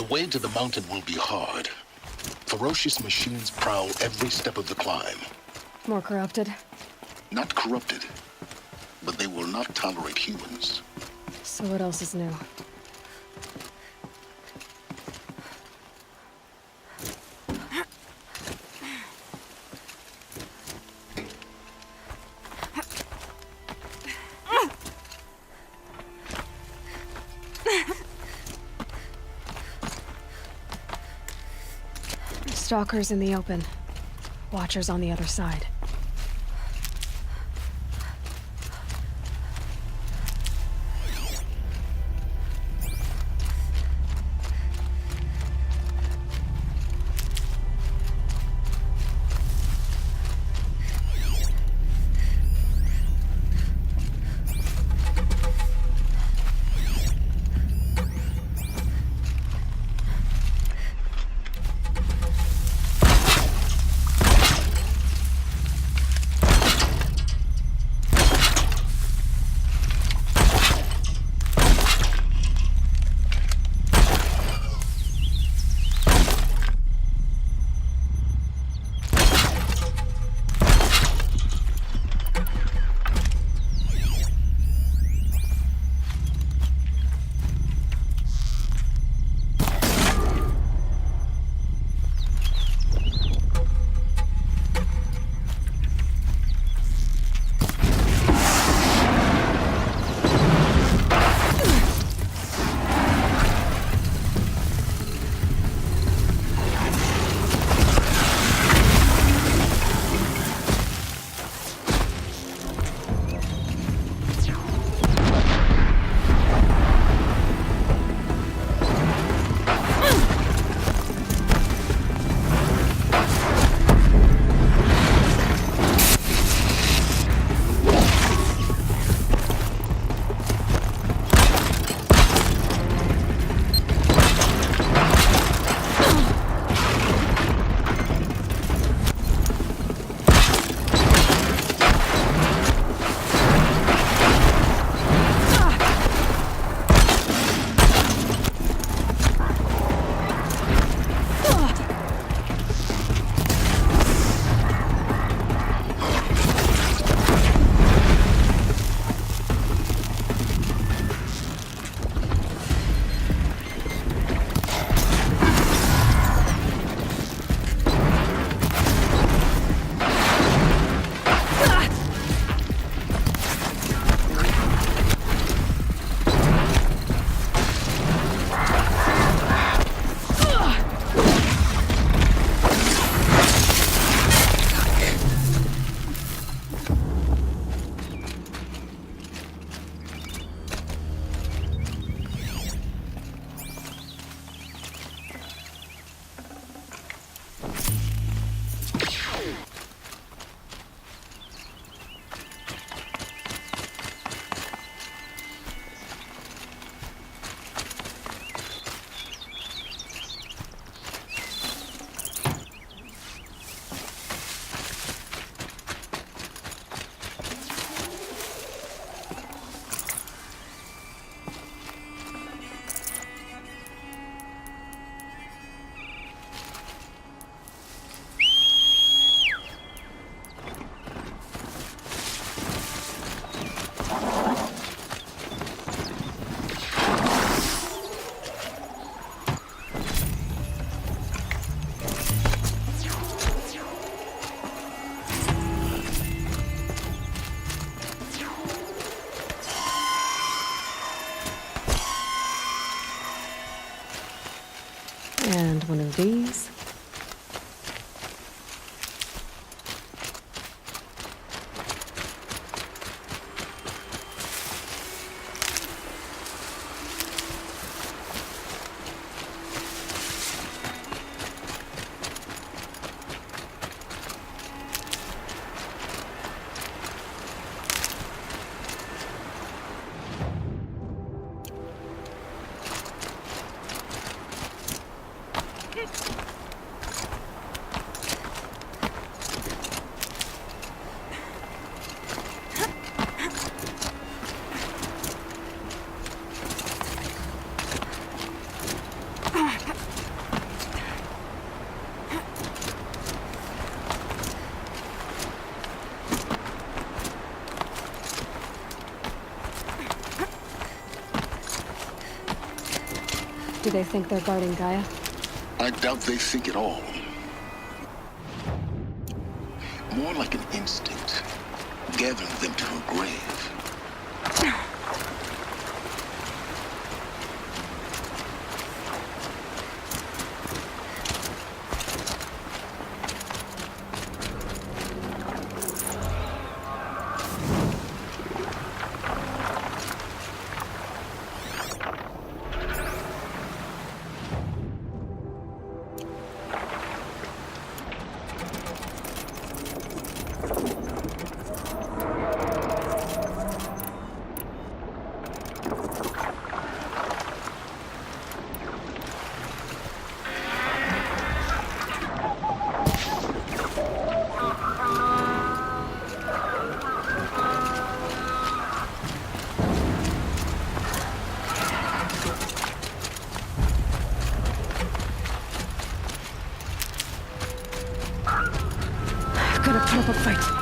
way to the mountain will be hard. Ferocious machines prowl every step of the climb. More corrupted? Not corrupted, but they will not tolerate humans. So what else is new? Stalkers in the open. Watchers on the other side. And one of these. Do they think they're guarding Gaia? I doubt they think at all. More like an instinct, gathering them to her grave. Gotta put up a fight.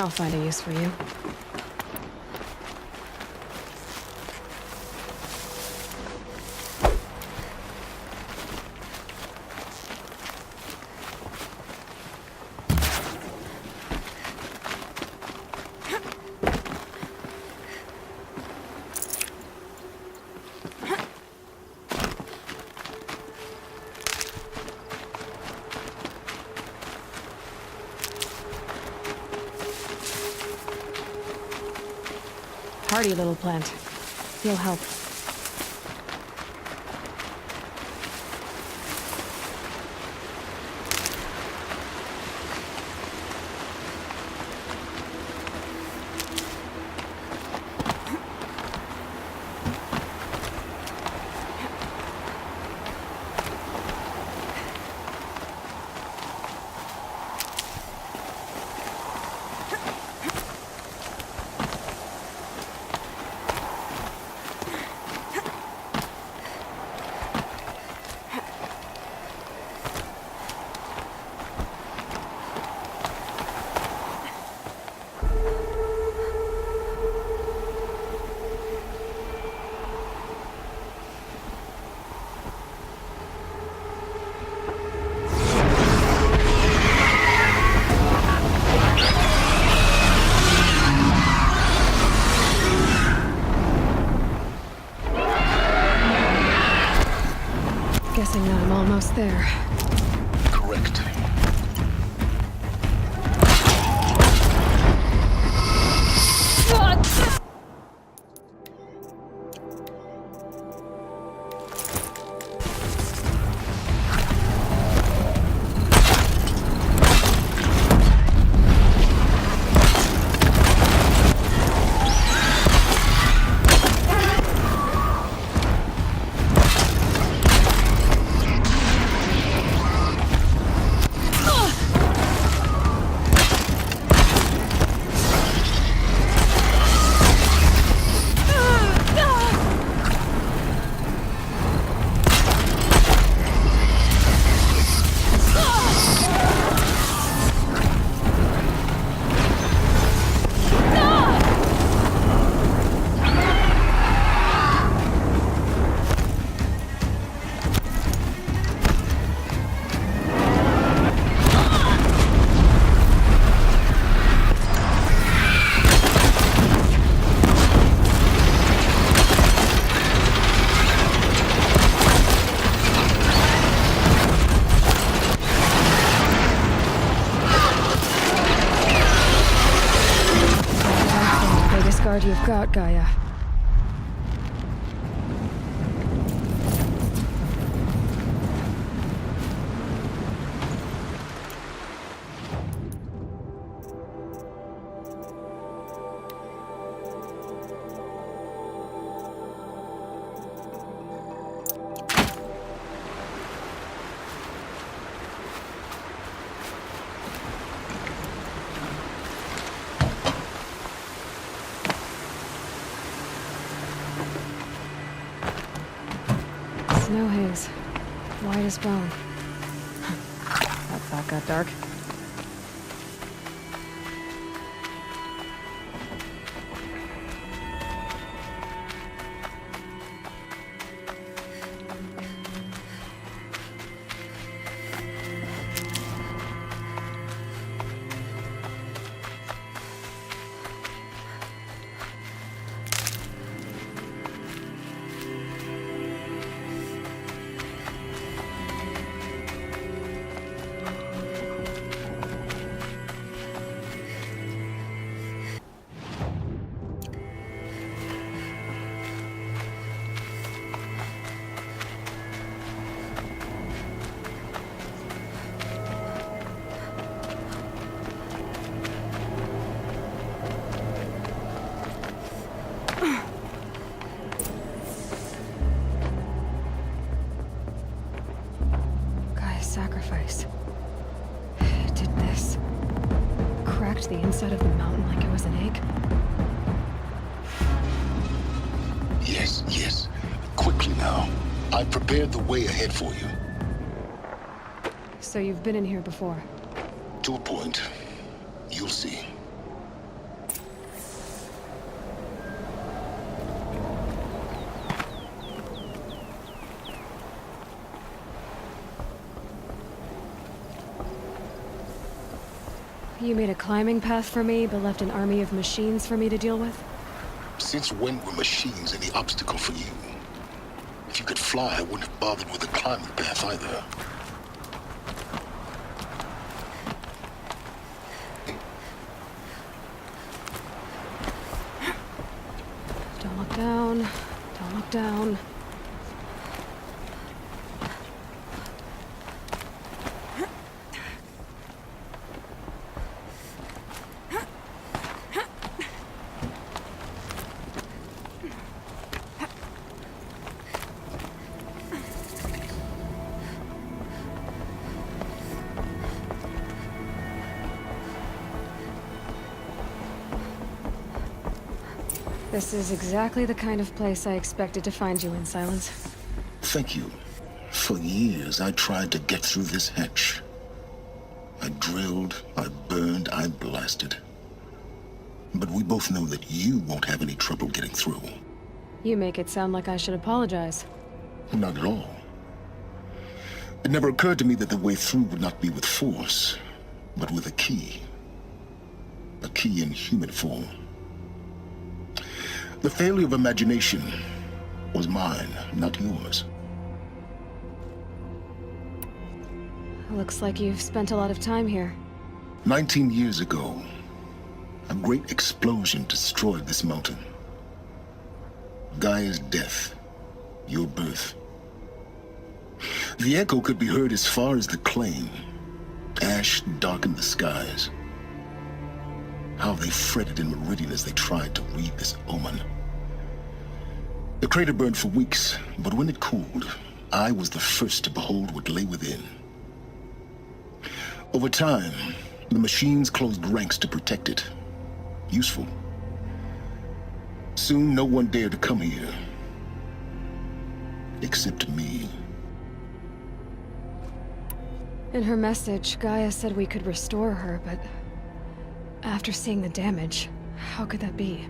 I'll find a use for you. Hardy little plant. He'll help. Guessing that I'm almost there. Correct. Guard you've got, Gaia. Snow haze. White as bone. That got dark. Sacrifice. It did this. Cracked the inside of the mountain like it was an egg. Yes, yes. Quickly now. I've prepared the way ahead for you. So you've been in here before? To a point. You'll see. You made a climbing path for me, but left an army of machines for me to deal with? Since when were machines any obstacle for you? If you could fly, I wouldn't have bothered with the climbing path either. Don't look down. Don't look down. This is exactly the kind of place I expected to find you in, Silence. Thank you. For years, I tried to get through this hatch. I drilled, I burned, I blasted. But we both know that you won't have any trouble getting through. You make it sound like I should apologize. Not at all. It never occurred to me that the way through would not be with force, but with a key. A key in human form. The failure of imagination was mine, not yours. Looks like you've spent a lot of time here. 19 years ago, a great explosion destroyed this mountain. Gaia's death, your birth. The echo could be heard as far as the claim. Ash darkened the skies. How they fretted in Meridian as they tried to read this omen. The crater burned for weeks, but when it cooled, I was the first to behold what lay within. Over time, the machines closed ranks to protect it. Useful. Soon, no one dared to come here. Except me. In her message, Gaia said we could restore her, but after seeing the damage, how could that be?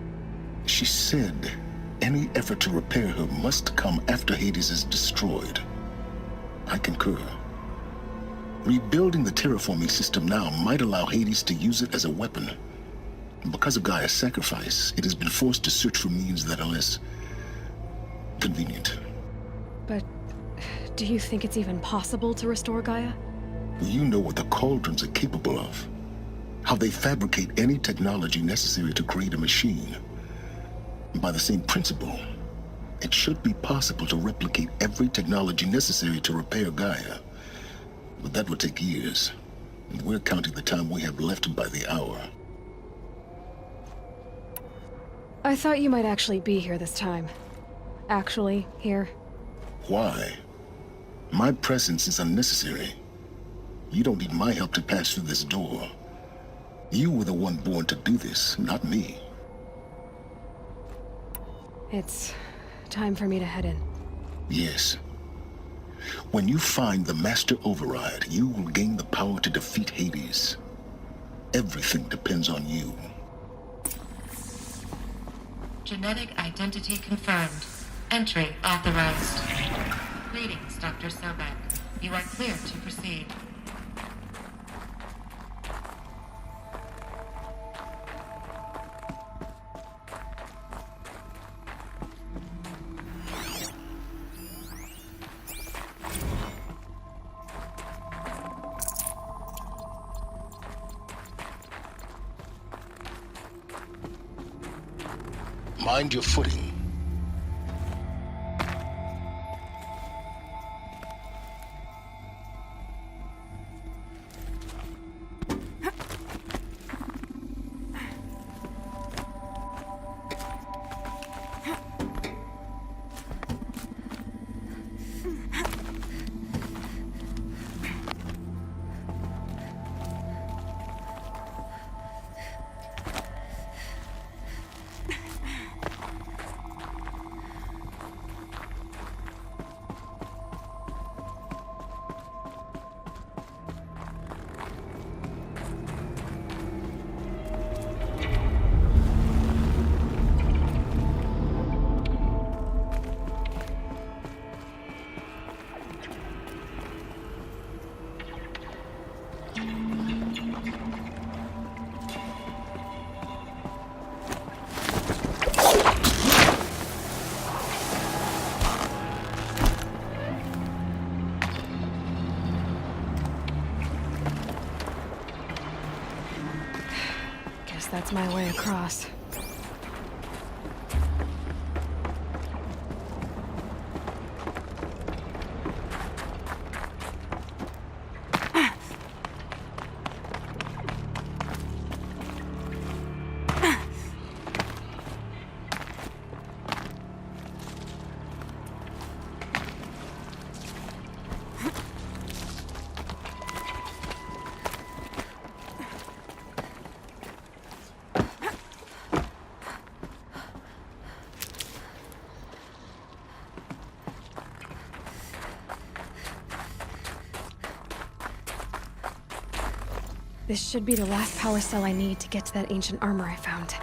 She said any effort to repair her must come after Hades is destroyed. I concur. Rebuilding the terraforming system now might allow Hades to use it as a weapon. Because of Gaia's sacrifice, it has been forced to search for means that are less convenient. But do you think it's even possible to restore Gaia? You know what the Cauldrons are capable of. How they fabricate any technology necessary to create a machine. By the same principle, it should be possible to replicate every technology necessary to repair Gaia. But that would take years, and we're counting the time we have left by the hour. I thought you might actually be here this time. Actually, here. Why? My presence is unnecessary. You don't need my help to pass through this door. You were the one born to do this, not me. It's time for me to head in. Yes. When you find the Master Override, you will gain the power to defeat Hades. Everything depends on you. Genetic identity confirmed. Entry authorized. Greetings, Dr. Sobek. You are clear to proceed. Mind your footing. that's my way across. This should be the last power cell I need to get to that ancient armor I found.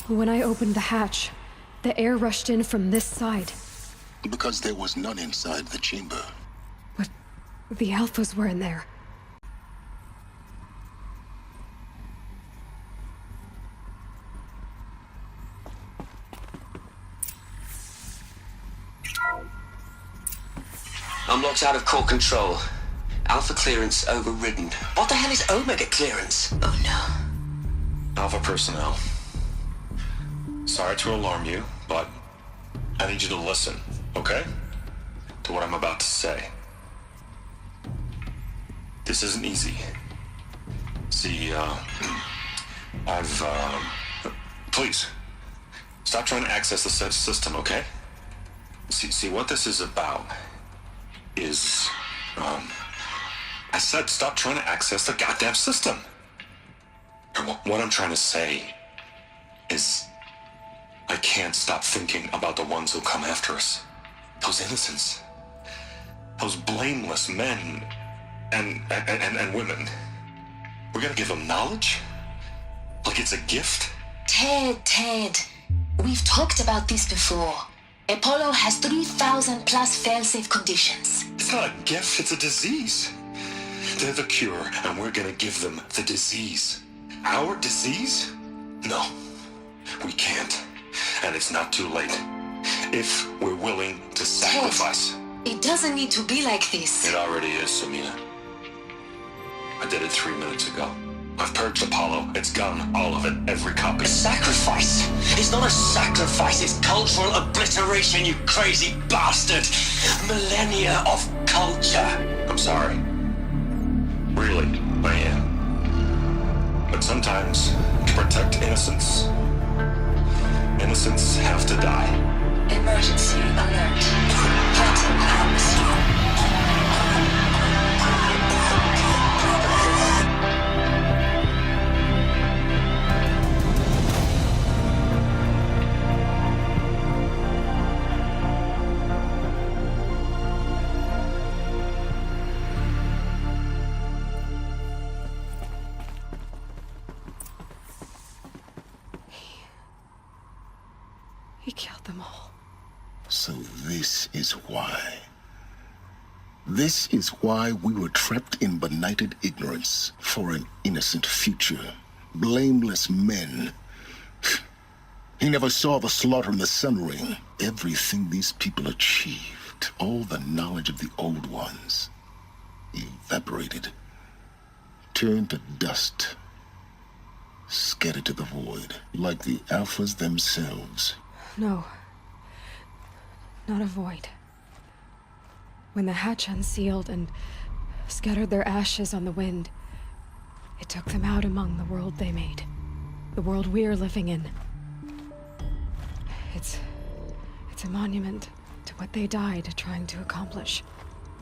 When I opened the hatch, the air rushed in from this side. Because there was none inside the chamber. But the Alphas were in there. I'm locked out of core control. Alpha clearance overridden. What the hell is Omega clearance? Oh no. Alpha personnel. Sorry to alarm you, but I need you to listen, okay? To what I'm about to say. This isn't easy. See, please, stop trying to access the system, okay? See, what this is about is, I said stop trying to access the goddamn system. And what I'm trying to say is, I can't stop thinking about the ones who come after us. Those innocents. Those blameless men and women. We're gonna give them knowledge? Like it's a gift? Ted. We've talked about this before. Apollo has 3,000 plus fail-safe conditions. It's not a gift, it's a disease. They're the cure, and we're gonna give them the disease. Our disease? No, we can't. And it's not too late. If we're willing to sacrifice. It doesn't need to be like this. It already is, Samina. I did it 3 minutes ago. I've purged Apollo. It's gone. All of it. Every copy. A sacrifice? It's not a sacrifice, it's cultural obliteration, you crazy bastard! Millennia of culture! I'm sorry. Really, I am. But sometimes, to protect innocence, innocents have to die. Emergency alert. Vital atmosphere. He killed them all. So this is why. This is why we were trapped in benighted ignorance for an innocent future. Blameless men. He never saw the slaughter in the Sun Ring. Everything these people achieved, all the knowledge of the old ones, evaporated, turned to dust, scattered to the void, like the Alphas themselves. No. Not a void. When the hatch unsealed and scattered their ashes on the wind, it took them out among the world they made. The world we're living in. It's a monument to what they died trying to accomplish.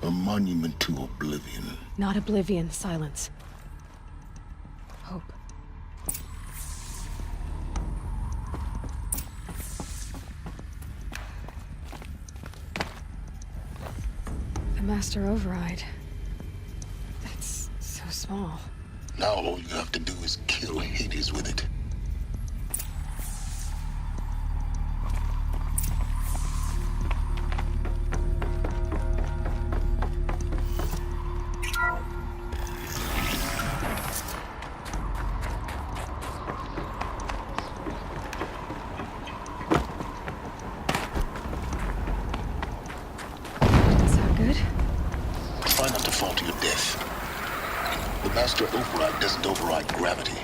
A monument to oblivion. Not oblivion, silence. Hope. The Master Override. It's so small. Now all you have to do is kill Hades with it. Sound good? Try not to fall to your death. The Master Override doesn't override gravity.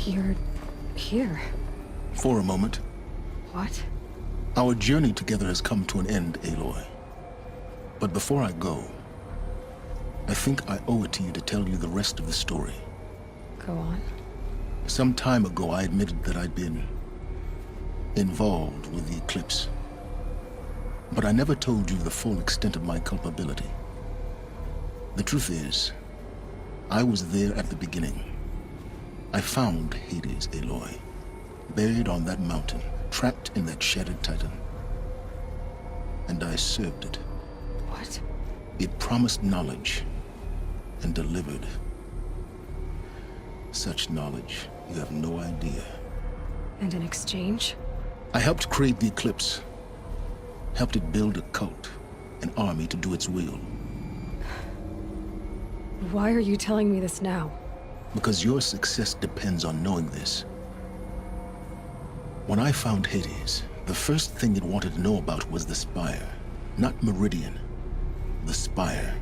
You're here. For a moment, What? our journey together has come to an end, Aloy. But before I go, I think I owe it to you to tell you the rest of the story. Go on. Some time ago, I admitted that I'd been involved with the Eclipse. But I never told you the full extent of my culpability. The truth is, I was there at the beginning. I found Hades, Aloy, buried on that mountain, trapped in that shattered titan. And I served it. What? It promised knowledge and delivered. Such knowledge, you have no idea. And in exchange? I helped create the Eclipse. Helped it build a cult, an army to do its will. Why are you telling me this now? Because your success depends on knowing this. When I found Hades, the first thing it wanted to know about was the Spire. Not Meridian. The Spire.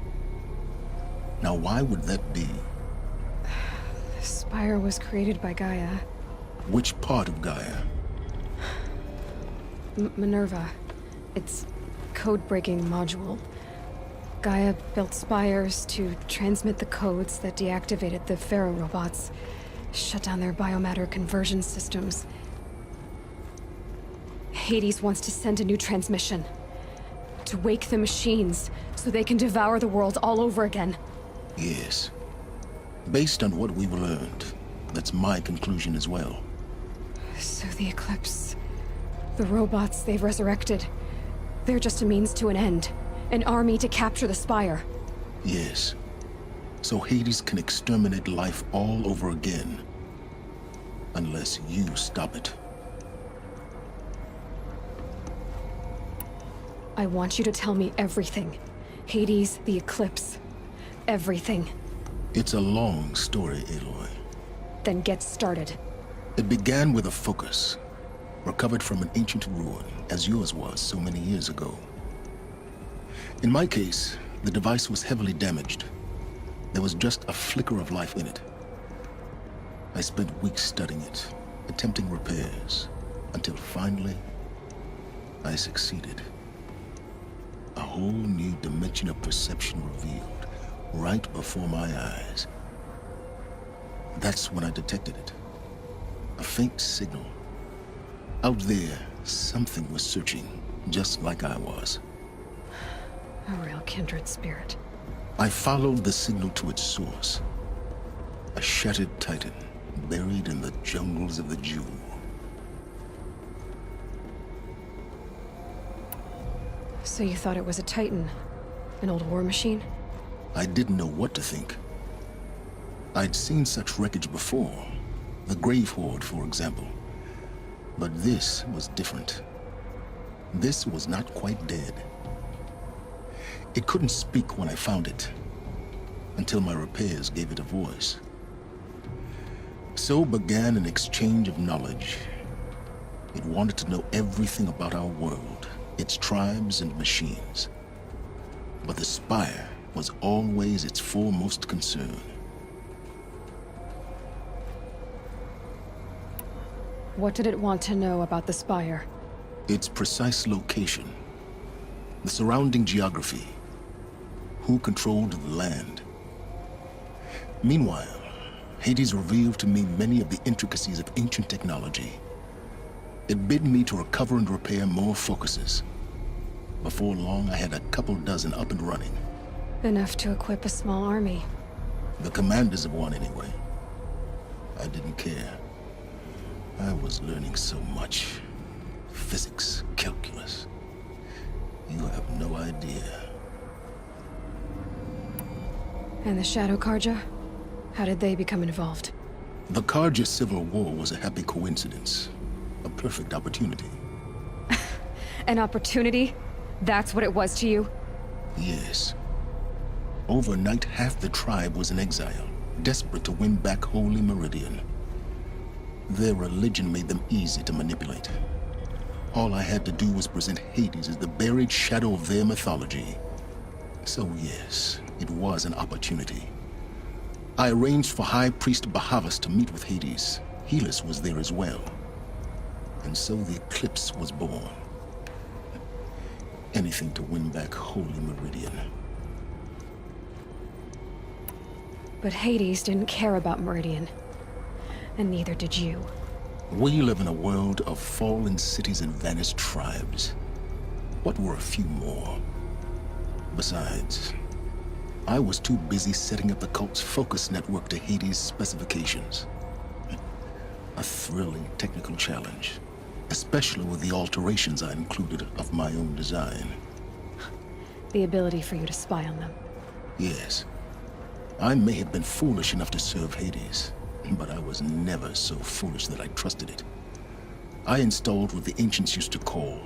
Now why would that be? The Spire was created by Gaia. Which part of Gaia? Minerva. It's code-breaking module. Gaia built spires to transmit the codes that deactivated the Pharaoh robots, shut down their biomatter conversion systems. Hades wants to send a new transmission. To wake the machines, so they can devour the world all over again. Yes. Based on what we've learned, that's my conclusion as well. So the Eclipse... the robots they've resurrected... they're just a means to an end. An army to capture the Spire. Yes. So Hades can exterminate life all over again. Unless you stop it. I want you to tell me everything. Hades, the Eclipse. Everything. It's a long story, Aloy. Then get started. It began with a focus. Recovered from an ancient ruin, as yours was so many years ago. In my case, the device was heavily damaged. There was just a flicker of life in it. I spent weeks studying it, attempting repairs, until finally, I succeeded. A whole new dimension of perception revealed, right before my eyes. That's when I detected it. A faint signal, Out there, something was searching, just like I was. A real kindred spirit. I followed the signal to its source. A shattered titan, buried in the jungles of the Jewel. So you thought it was a Titan? An old war machine? I didn't know what to think. I'd seen such wreckage before. The Grave Horde, for example. But this was different. This was not quite dead. It couldn't speak when I found it, until my repairs gave it a voice. So began an exchange of knowledge. It wanted to know everything about our world, its tribes and machines. But the Spire was always its foremost concern. What did it want to know about the Spire? Its precise location, the surrounding geography, who controlled the land. Meanwhile, Hades revealed to me many of the intricacies of ancient technology. It bid me to recover and repair more focuses. Before long, I had a couple dozen up and running. Enough to equip a small army. The commanders of one, anyway. I didn't care. I was learning so much. Physics, calculus. You have no idea. And the Shadow Karja? How did they become involved? The Karja Civil War was a happy coincidence. A perfect opportunity. An opportunity? That's what it was to you? Yes. Overnight, half the tribe was in exile, desperate to win back Holy Meridian. Their religion made them easy to manipulate. All I had to do was present Hades as the buried shadow of their mythology. So yes, it was an opportunity. I arranged for High Priest Bahavas to meet with Hades. Helis was there as well. And so the Eclipse was born. Anything to win back Holy Meridian. But Hades didn't care about Meridian. And neither did you. We live in a world of fallen cities and vanished tribes. What were a few more? Besides, I was too busy setting up the cult's focus network to Hades' specifications. A thrilling technical challenge, especially with the alterations I included of my own design. The ability for you to spy on them. Yes, I may have been foolish enough to serve Hades, but I was never so foolish that I trusted it. I installed what the ancients used to call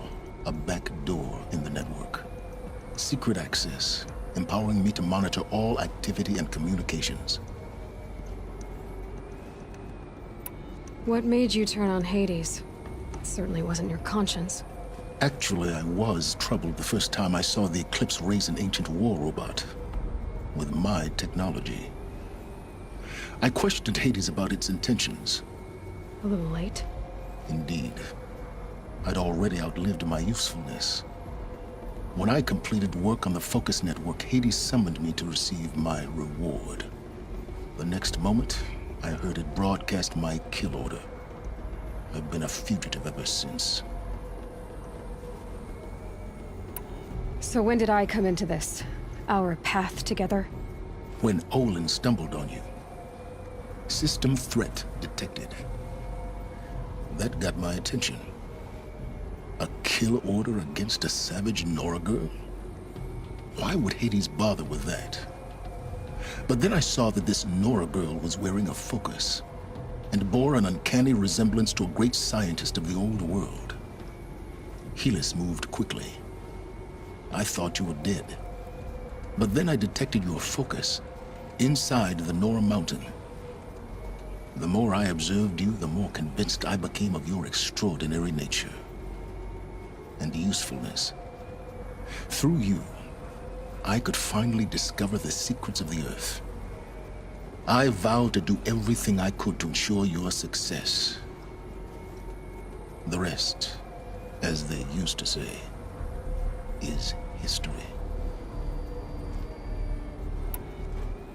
a back door in the network. Secret access, empowering me to monitor all activity and communications. What made you turn on Hades? It certainly wasn't your conscience. Actually, I was troubled the first time I saw the Eclipse raise an ancient war robot with my technology. I questioned Hades about its intentions. A little late. Indeed. I'd already outlived my usefulness. When I completed work on the Focus Network, Hades summoned me to receive my reward. The next moment, I heard it broadcast my kill order. I've been a fugitive ever since. So when did I come into this? Our path together? When Olin stumbled on you. System threat detected. That got my attention. A kill order against a savage Nora girl? Why would Hades bother with that? But then I saw that this Nora girl was wearing a focus, and bore an uncanny resemblance to a great scientist of the old world. Helis moved quickly. I thought you were dead. But then I detected your focus inside the Nora Mountain. The more I observed you, the more convinced I became of your extraordinary nature and usefulness. Through you, I could finally discover the secrets of the Earth. I vowed to do everything I could to ensure your success. The rest, as they used to say, is history.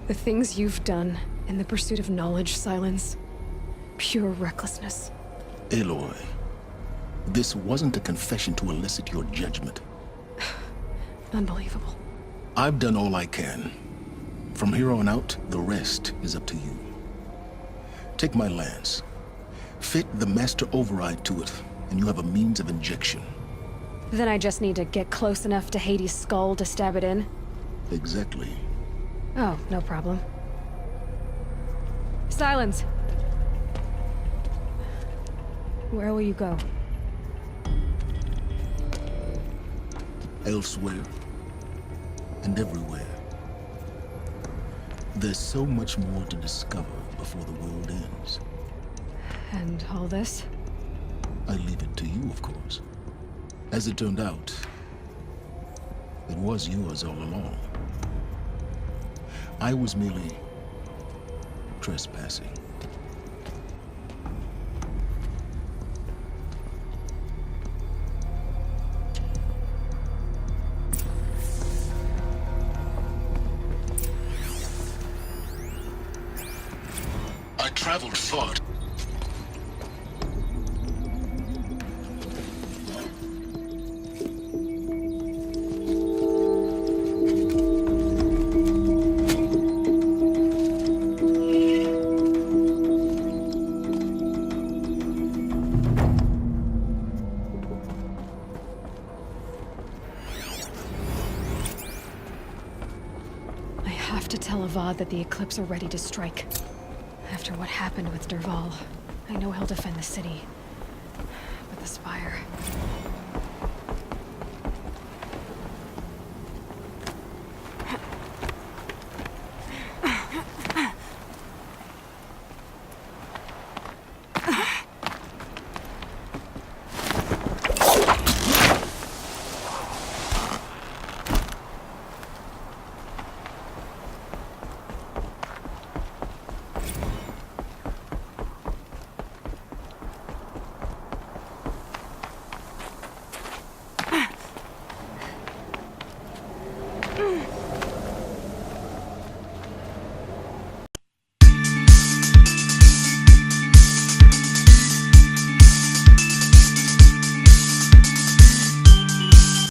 The things you've done in the pursuit of knowledge, Silence. Pure recklessness. Aloy, This wasn't a confession to elicit your judgment. Unbelievable. I've done all I can. From here on out, the rest is up to you. Take my lance. Fit the master override to it, and you have a means of injection. Then I just need to get close enough to Hades' skull to stab it in? Exactly. Oh, no problem. Silence! Where will you go? Elsewhere. And everywhere. There's so much more to discover before the world ends. And all this? I leave it to you, of course. As it turned out, it was yours all along. I was merely trespassing. I traveled far. I have to tell Avad that the Eclipse are ready to strike. After what happened with Dervahl, I know he'll defend the city. But the Spire...